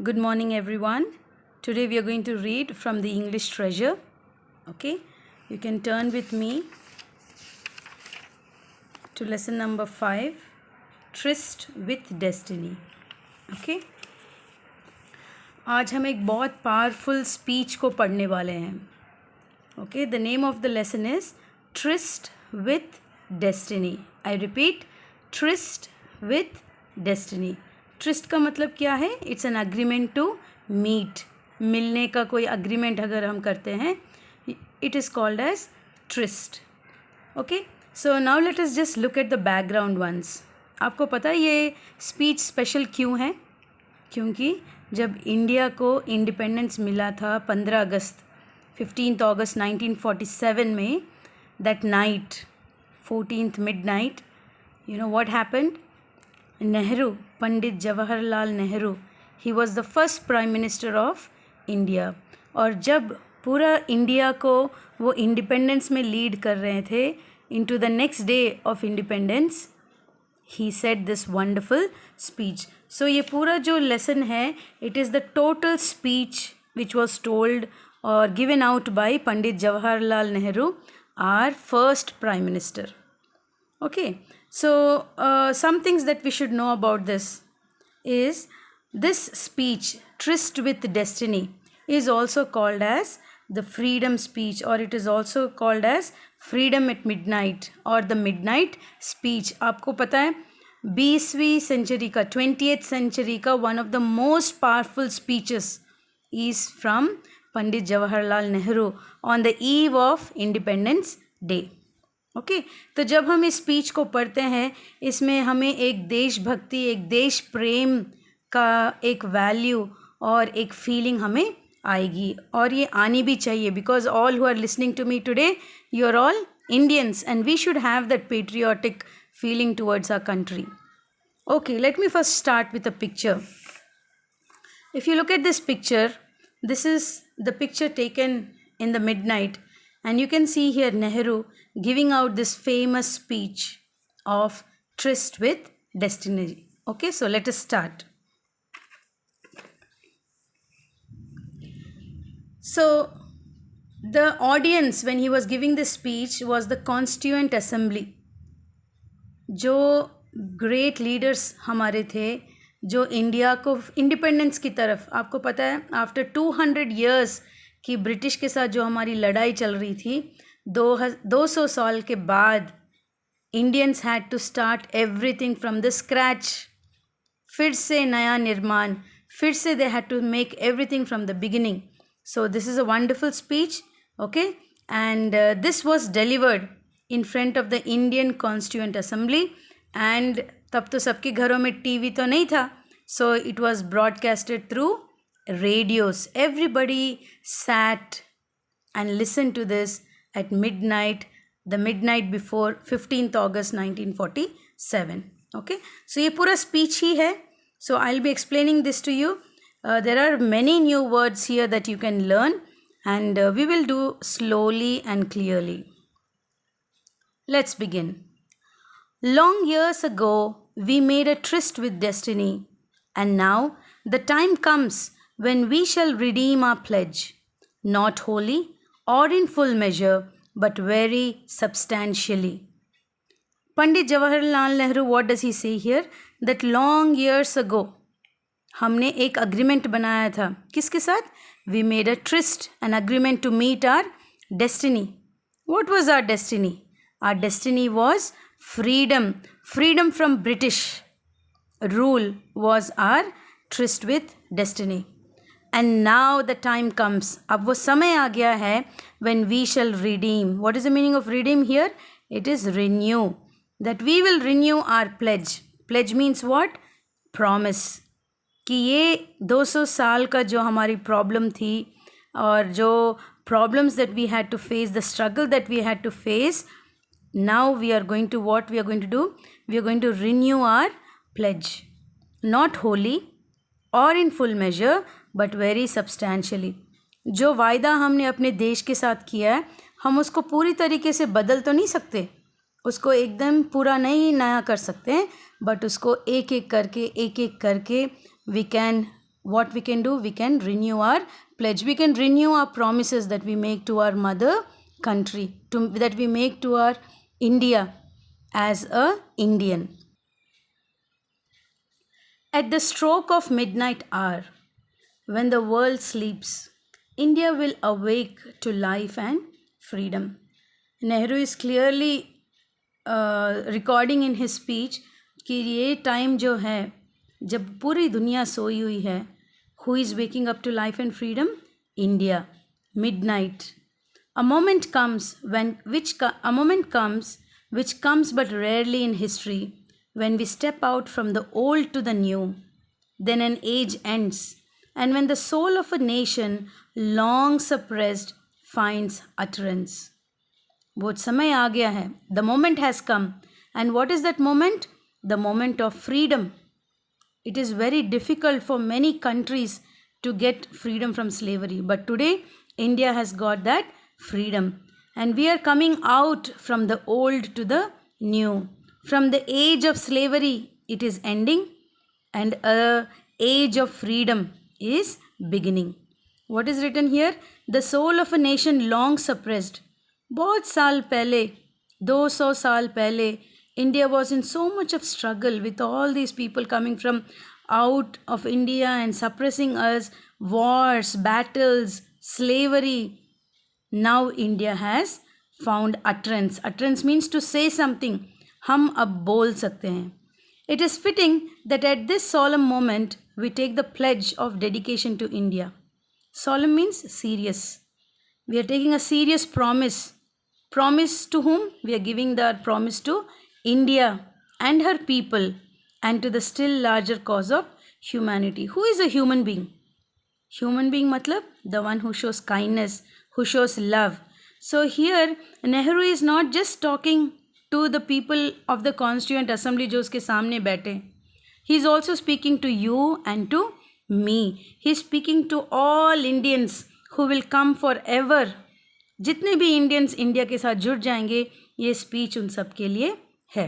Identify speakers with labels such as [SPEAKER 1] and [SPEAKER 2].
[SPEAKER 1] Good morning, everyone. Today we are going to read from the English Treasure. Okay, you can turn with me to lesson number 5, Tryst with Destiny. Okay, आज हम एक बहुत powerful speech को पढ़ने वाले हैं. Okay, the name of the lesson is Tryst with Destiny. I repeat, Tryst with Destiny. Tryst का मतलब क्या है? It's an agreement to meet. मिलने का कोई अग्रीमेंट अगर हम करते हैं, it is called as tryst. Okay, so now let us just look at the background once. आपको पता है ये स्पीच स्पेशल क्यों है? क्योंकि जब इंडिया को इंडिपेंडेंस मिला था 15 अगस्त 15 अगस्त 1947 में, that night 14th midnight, you know what happened? Nehru, Pandit Jawaharlal Nehru, he was the first prime minister of India. और जब पूरा इंडिया को वो इंडिपेंडेंस में लीड कर रहे थे into the next day of independence, he said this wonderful speech. So ये पूरा जो लेसन है, it is the total speech which was told और given out by Pandit Jawaharlal Nehru, our first prime minister. Okay, so some things that we should know about this is this speech, Tryst with Destiny, is also called as the freedom speech, or it is also called as freedom at midnight or the midnight speech. आपको पता है 20वीं century का 20th century का one of the most powerful speeches is from Pandit Jawaharlal Nehru on the eve of Independence Day. Okay, तो जब हम इस speech को पढ़ते हैं, इसमें हमें एक देशभक्ति, एक देश प्रेम का एक वैल्यू और एक फीलिंग हमें आएगी, और ये आनी भी चाहिए, because all who are listening to me today, you are all Indians and we should have that patriotic feeling towards our country. Okay, let me first start with a picture. If you look at this picture, this is the picture taken in the midnight, and you can see here Nehru giving out this famous speech of Tryst with Destiny. Okay, so let us start. So the audience when he was giving this speech was the Constituent Assembly. जो great leaders हमारे थे, जो India को independence की तरफ, आपको पता है आफ्टर 200 years कि ब्रिटिश के साथ जो हमारी लड़ाई चल रही थी, 200 साल के बाद Indians had to start everything from the scratch. फिर से नया निर्माण, फिर से they had to make everything from the beginning. So this is a wonderful speech. Okay, and this was delivered in front of the Indian constituent assembly. And तब तो सबके घरों में टीवी तो नहीं था, so it was broadcasted through radios. Everybody sat and listened to this at midnight, the midnight before 15th August 1947. Okay, so ये पूरा speech ही है. So I'll be explaining this to you. There are many new words here that you can learn, and we will do slowly and clearly. Let's begin. Long years ago, we made a tryst with destiny, and now the time comes when we shall redeem our pledge, not wholly or in full measure, but very substantially. Pandit Jawaharlal Nehru, what does he say here? That long years ago, हमने एक agreement बनाया था. किसके साथ? We made a tryst, an agreement to meet our destiny. What was our destiny? Our destiny was freedom. Freedom from British rule was our tryst with destiny. And now the time comes, अब वो समय आ गया है, when we shall redeem. What is the meaning of redeem here? It is renew. That we will renew our pledge. Pledge means what? Promise. कि ये 200 साल का जो हमारी प्रॉब्लम थी, और जो problems that we had to face, the struggle that we had to face, now we are going to what we are going to do? We are going to renew our pledge. Not wholly or in full measure, but very substantially. जो वायदा हमने अपने देश के साथ किया है, हम उसको पूरी तरीके से बदल तो नहीं सकते, उसको एकदम पूरा नहीं नया कर सकते हैं, बट उसको एक एक करके we can what we can do? We can renew our pledge. We can renew our promises that we make to our mother country, that we make to our India as a Indian. At the stroke of midnight hour, when the world sleeps, India will awake to life and freedom. Nehru is clearly recording in his speech कि ये time जो है जब पूरी दुनिया सोई हुई है, who is waking up to life and freedom? India. Midnight. A moment comes which comes but rarely in history, when we step out from the old to the new. Then an age ends, and when the soul of a nation, long suppressed, finds utterance. वो समय आ गया है. The moment has come. And what is that moment? The moment of freedom. It is very difficult for many countries to get freedom from slavery. But today, India has got that freedom. And we are coming out from the old to the new. From the age of slavery, it is ending. And an age of freedom is beginning. What is written here? The soul of a nation long suppressed. बहुत साल पहले, 200 साल पहले, India was in so much of struggle with all these people coming from out of India and suppressing us, wars, battles, slavery. Now India has found utterance. Utterance means to say something. हम अब बोल सकते हैं. It is fitting that at this solemn moment we take the pledge of dedication to India. Solemn means serious. We are taking a serious promise. Promise to whom? We are giving the promise to India and her people and to the still larger cause of humanity. Who is a human being? Human being matlab the one who shows kindness, who shows love. So here Nehru is not just talking to the people of the Constituent Assembly जो उसके सामने बैठे. He is also speaking to you and to me. He is speaking to all Indians who will come forever. जितने भी Indians India के साथ जुड़ जाएंगे, ये स्पीच उन सब के लिए है.